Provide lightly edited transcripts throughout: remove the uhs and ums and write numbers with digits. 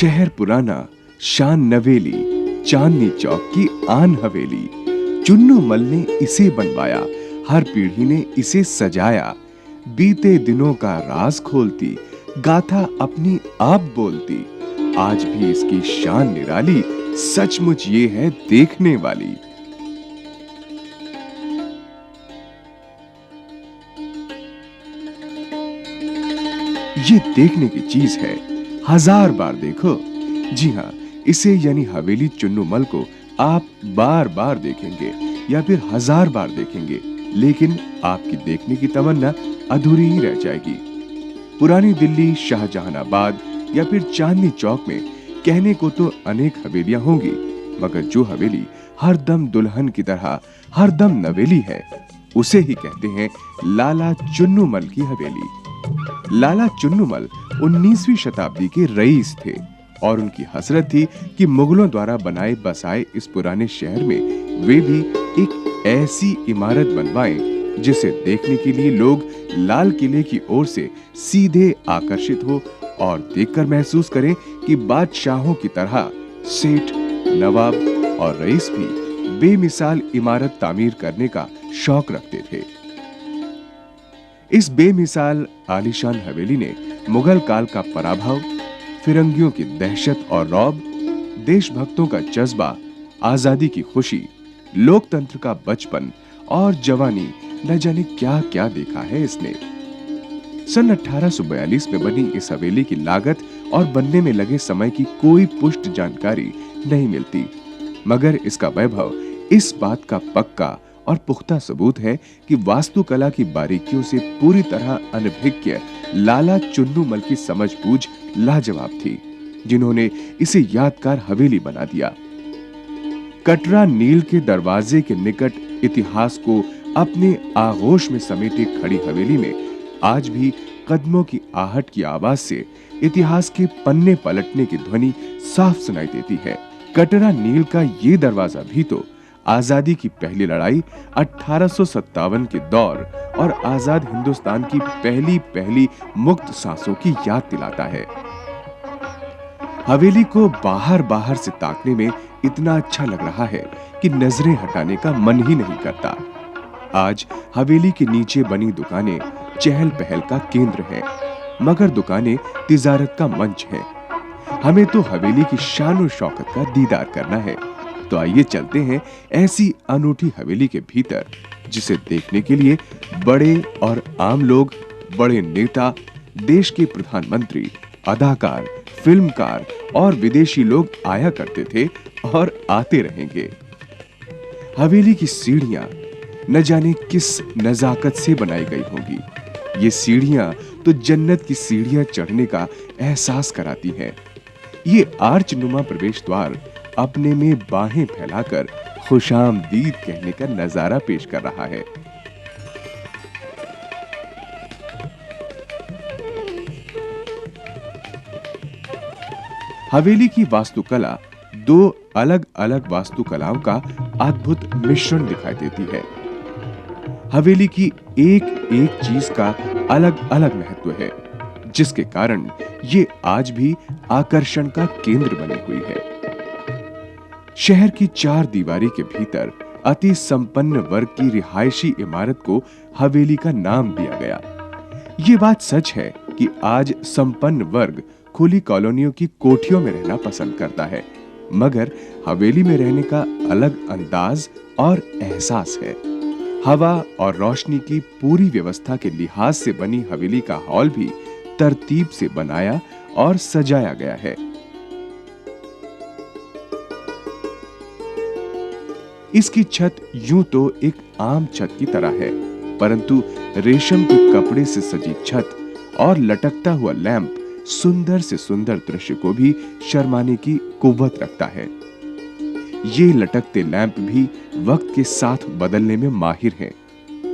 शहर पुराना, शान नवेली, चांदनी चौक की आन हवेली। चुन्नू मल ने इसे बनवाया, हर पीढ़ी ने इसे सजाया। बीते दिनों का राज खोलती, गाथा अपनी आप बोलती। आज भी इसकी शान निराली, सचमुच ये है देखने वाली। ये देखने की चीज है, हजार बार देखो। जी हाँ, इसे यानी हवेली चुन्नू मल को आप बार बार देखेंगे या फिर हजार बार देखेंगे, लेकिन आपकी देखने की तमन्ना अधूरी ही रह जाएगी। पुरानी दिल्ली, शाहजहानाबाद या फिर चांदनी चौक में कहने को तो अनेक हवेलियां होंगी, मगर जो हवेली हरदम दुल्हन की तरह हरदम नवेली है, उसे ही कहते हैं लाला चुन्नू मल की हवेली। लाला चुन्नू मल 19वीं शताब्दी के रईस थे और उनकी हसरत थी कि मुगलों द्वारा बनाए बसाए इस पुराने शहर में वे भी एक ऐसी इमारत बनवाएं जिसे देखने के लिए लोग लाल किले की ओर से सीधे आकर्षित हो और देखकर महसूस करें कि बादशाहों की तरह सेठ, नवाब और रईस भी बेमिसाल इमारत तामीर करने का शौक रखते थे। इस बेमिसाल आलीशान हवेली ने मुगल काल का पराभव, फिरंगियों की दहशत और रौब, देशभक्तों का जज्बा, आजादी की खुशी, लोकतंत्र का बचपन और जवानी, न जाने क्या क्या देखा है इसने। सन 1842 में बनी इस हवेली की लागत और बनने में लगे समय की कोई पुष्ट जानकारी नहीं मिलती, मगर इसका वैभव इस बात का पक्का और पुख्ता सबूत है कि वास्तुकला की बारीकियों से पूरी तरह अनभिज्ञ लाला चुन्नू मल की समझ-बूझ लाजवाब थी, जिन्होंने इसे यादगार हवेली बना दिया। कटरा नील के दरवाजे के निकट इतिहास को अपने आगोश में समेटे खड़ी हवेली में आज भी कदमों की आहट की आवाज से इतिहास के पन्ने पलटने की ध्वनि साफ सुनाई देती है। कटरा नील का ये दरवाजा भी तो आजादी की पहली लड़ाई 1857 के दौर और आजाद हिंदुस्तान की पहली मुक्त सांसों की याद दिलाता है। हवेली को बाहर से ताकने में इतना अच्छा लग रहा है कि नजरें हटाने का मन ही नहीं करता। आज हवेली के नीचे बनी दुकानें चहल पहल का केंद्र है, मगर दुकानें तिजारत का मंच है। हमें तो हवेली की शान और शौकत का दीदार करना है, तो आइए चलते हैं ऐसी अनूठी हवेली के भीतर, जिसे देखने के लिए बड़े और आम लोग, बड़े नेता, देश के प्रधानमंत्री, अदाकार, फिल्मकार और विदेशी लोग आया करते थे और आते रहेंगे। हवेली की सीढ़ियां न जाने किस नजाकत से बनाई गई होंगी। ये सीढ़ियां तो जन्नत की सीढ़ियां चढ़ने का एहसास कराती हैं। ये आर्चनुमा प्रवेश द्वार अपने में बाहें फैलाकर खुशामदीद कहने का नजारा पेश कर रहा है। हवेली की वास्तुकला दो अलग-अलग वास्तुकलाओं का अद्भुत मिश्रण दिखाई देती है। हवेली की एक-एक चीज का अलग-अलग महत्व है, जिसके कारण ये आज भी आकर्षण का केंद्र बनी हुई है। शहर की चार दीवारी के भीतर अति संपन्न वर्ग की रिहायशी इमारत को हवेली का नाम दिया गया। ये बात सच है कि आज संपन्न वर्ग खुली कॉलोनियों की कोठियों में रहना पसंद करता है, मगर हवेली में रहने का अलग अंदाज और एहसास है। हवा और रोशनी की पूरी व्यवस्था के लिहाज से बनी हवेली का हॉल भी तरतीब से बनाया और सजाया गया है। इसकी छत यूं तो एक आम छत की तरह है, परंतु रेशम के कपड़े से सजी छत और लटकता हुआ लैंप सुंदर से सुंदर दृश्य को भी शर्माने की कुव्वत रखता है। ये लटकते लैंप भी वक्त के साथ बदलने में माहिर हैं।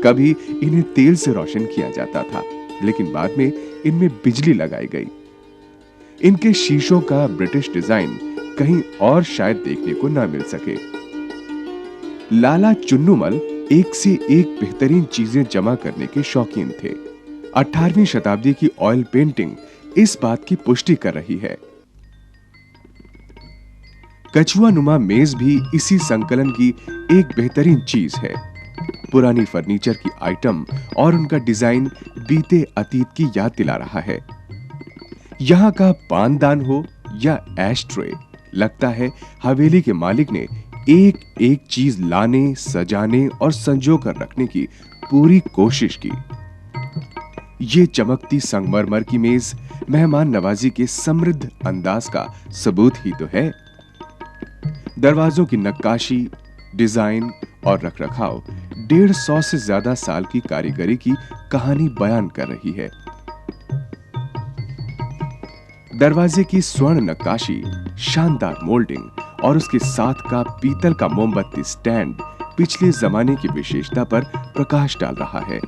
कभी इन्हें तेल से रोशन किया जाता था, लेकिन बाद में इनमें बिजली लगाई गई। इनके शीशों का ब्रिटिश डिजाइन कहीं और शायद देखने को ना मिल सके। लाला चुन्नू मल एक से एक बेहतरीन चीजें जमा करने के शौकीन थे। 18वीं शताब्दी की ऑयल पेंटिंग इस बात की पुष्टि कर रही है। कछुआ नुमा मेज भी इसी संकलन की एक बेहतरीन चीज है। पुरानी फर्नीचर की आइटम और उनका डिजाइन बीते अतीत की याद दिला रहा है। यहाँ का पानदान हो या एश ट्रे, लगता है हवेली के मालिक ने एक एक चीज लाने, सजाने और संजो कर रखने की पूरी कोशिश की। ये चमकती संगमरमर की मेज मेहमान नवाजी के समृद्ध अंदाज का सबूत ही तो है। दरवाजों की नक्काशी, डिजाइन और रखरखाव 150 से ज्यादा साल की कारीगरी की कहानी बयान कर रही है। दरवाजे की स्वर्ण नक्काशी, शानदार मोल्डिंग और उसके साथ का पीतल का मोमबत्ती स्टैंड पिछले जमाने की विशेषता पर प्रकाश डाल रहा है।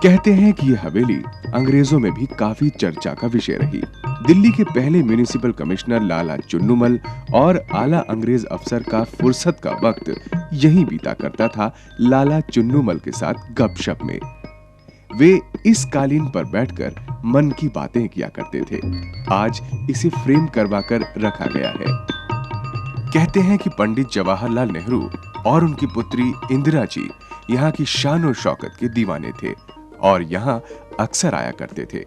कहते हैं कि यह हवेली अंग्रेजों में भी काफी चर्चा का विषय रही। दिल्ली के पहले म्युनिसिपल कमिश्नर लाला चुन्नूमल और आला अंग्रेज अफसर का फुर्सत का वक्त यहीं बीता करता था लाला चुन्नूमल के साथ गपशप में। वे इस कालीन पर बैठकर मन की बातें किया करते थे। आज इसे फ्रेम करवाकर रखा गया है। कहते हैं कि पंडित जवाहरलाल नेहरू और उनकी पुत्री इंदिरा जी यहाँ की शान और शौकत के दीवाने थे और यहाँ अक्सर आया करते थे।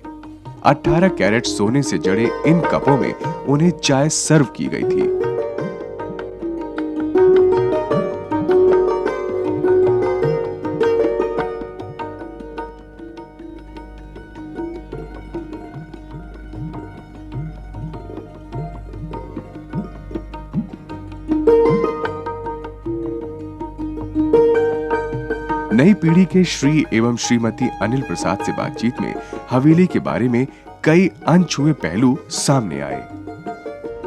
18 कैरेट सोने से जड़े इन कपों में उन्हें चाय सर्व की गई थी। नई पीढ़ी के श्री एवं श्रीमती अनिल प्रसाद से बातचीत में हवेली के बारे में कई अनछुए पहलू सामने आए।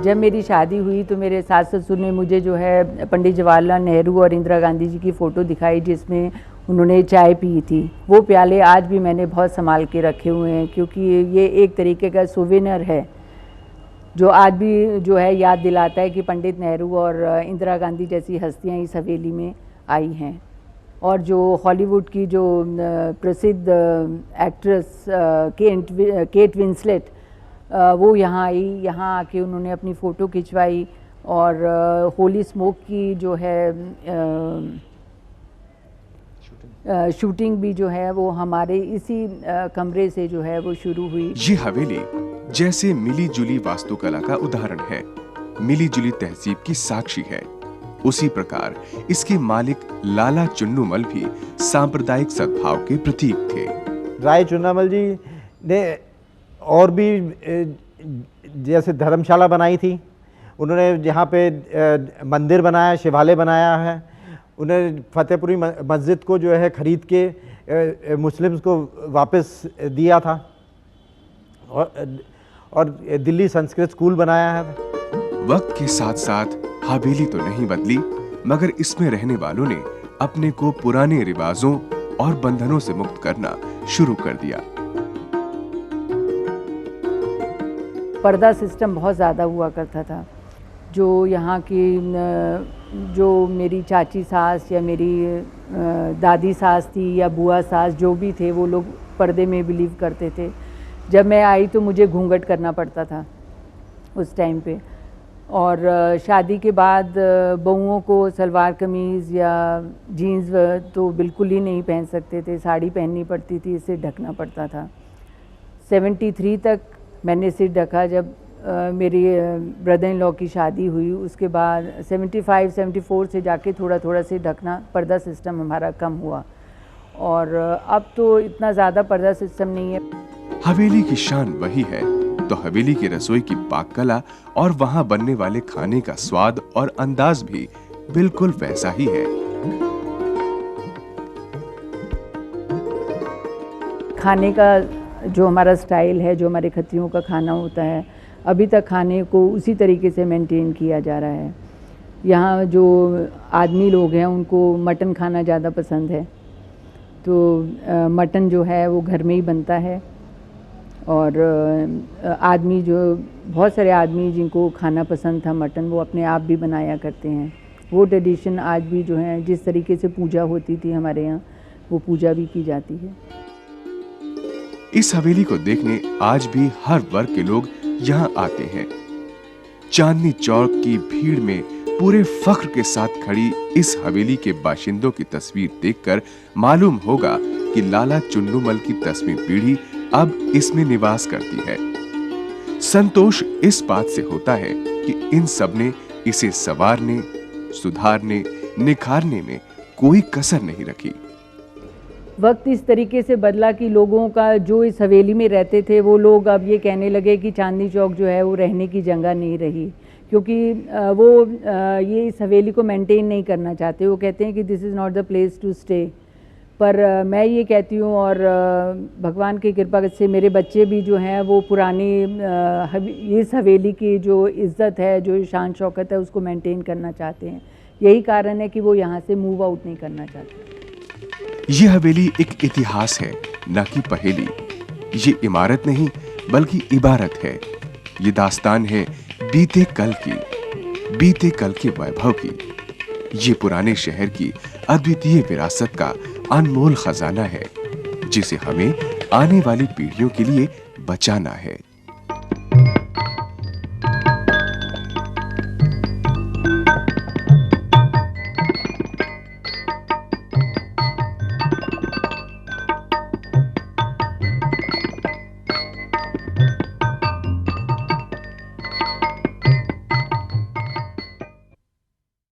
जब मेरी शादी हुई तो मेरे सास ससुर ने मुझे जो है पंडित जवाहरलाल नेहरू और इंदिरा गांधी जी की फ़ोटो दिखाई जिसमें उन्होंने चाय पी थी। वो प्याले आज भी मैंने बहुत संभाल के रखे हुए हैं क्योंकि ये एक तरीके का सुवेनियर है जो आज भी जो है याद दिलाता है कि पंडित नेहरू और इंदिरा गांधी जैसी हस्तियाँ इस हवेली में आई हैं। और जो हॉलीवुड की जो प्रसिद्ध एक्ट्रेस केट विंसलेट वो यहाँ आई, यहाँ आके उन्होंने अपनी फ़ोटो खिंचवाई और होली स्मोक की जो है शूटिंग भी जो है वो हमारे इसी कमरे से जो है वो शुरू हुई। ये हवेली जैसे मिली जुली वास्तुकला का उदाहरण है, मिली जुली तहजीब की साक्षी है। उसी प्रकार इसके मालिक लाला चुन्नूमल भी सांप्रदायिक सद्भाव के प्रतीक थे। राय चुन्नूमल जी ने और भी जैसे धर्मशाला बनाई थी, उन्होंने यहाँ पे मंदिर बनाया, शिवालय बनाया है। उन्हें फतेहपुरी मस्जिद को जो है खरीद के मुस्लिम्स को वापस दिया था और दिल्ली संस्कृत स्कूल बनाया है। वक्त के साथ साथ हवेली तो नहीं बदली, मगर इसमें रहने वालों ने अपने को पुराने रिवाजों और बंधनों से मुक्त करना शुरू कर दिया। पर्दा सिस्टम बहुत ज़्यादा हुआ करता था। जो यहाँ की जो मेरी चाची सास या मेरी दादी सास थी या बुआ सास जो भी थे वो लोग पर्दे में बिलीव करते थे। जब मैं आई तो मुझे घूंघट करना पड़ता था उस टाइम पे। और शादी के बाद बहुओं को सलवार कमीज़ या जीन्स तो बिल्कुल ही नहीं पहन सकते थे, साड़ी पहननी पड़ती थी, इसे ढकना पड़ता था। 73 तक मैंने सिर ढका। जब मेरी ब्रदर इन लॉ की शादी हुई उसके बाद 75-74 से जाके थोड़ा थोड़ा सिर ढकना पर्दा सिस्टम हमारा कम हुआ और अब तो इतना ज़्यादा पर्दा सिस्टम नहीं है। हवेली की शान वही है तो हवेली की रसोई की पाक कला और वहां बनने वाले खाने का स्वाद और अंदाज भी बिल्कुल वैसा ही है। खाने का जो हमारा स्टाइल है, जो हमारे खत्रियों का खाना होता है, अभी तक खाने को उसी तरीके से मेंटेन किया जा रहा है। यहाँ जो आदमी लोग हैं उनको मटन खाना ज़्यादा पसंद है, तो मटन जो है वो घर में ही बनता है। और आदमी जो बहुत सारे आदमी जिनको खाना पसंद था मटन, वो अपने आप भी बनाया करते हैं। वो ट्रेडिशन आज भी जो है, जिस तरीके से पूजा होती थी हमारे यहाँ, वो पूजा भी की जाती है। इस हवेली को देखने आज भी हर वर्ग के लोग यहाँ आते हैं। चांदनी चौक की भीड़ में पूरे फख्र के साथ खड़ी इस हवेली के बाशिंदों की तस्वीर देखकर मालूम होगा कि लाला चुन्नूमल की 10वीं पीढ़ी अब इसमें निवास करती है। संतोष इस बात से होता है कि इन सब ने इसे संवारने, सुधारने, निखारने में कोई कसर नहीं रखी। वक्त इस तरीके से बदला कि लोगों का जो इस हवेली में रहते थे वो लोग अब ये कहने लगे कि चांदनी चौक जो है वो रहने की जगह नहीं रही, क्योंकि वो ये इस हवेली को मेंटेन नहीं करना चाहते। वो कहते हैं कि this is not the place to stay. पर मैं ये कहती हूँ और भगवान की कृपा से मेरे बच्चे भी जो हैं वो पुरानी इस हवेली की जो इज़्ज़त है, जो शान शौकत है, उसको मेंटेन करना चाहते हैं। यही कारण है कि वो यहाँ से मूव आउट नहीं करना चाहते। ये हवेली एक इतिहास है, न कि पहेली। ये इमारत नहीं बल्कि इबारत है। ये दास्तान है बीते कल के वैभव की। ये पुराने शहर की अद्वितीय विरासत का अनमोल खजाना है, जिसे हमें आने वाली पीढ़ियों के लिए बचाना है।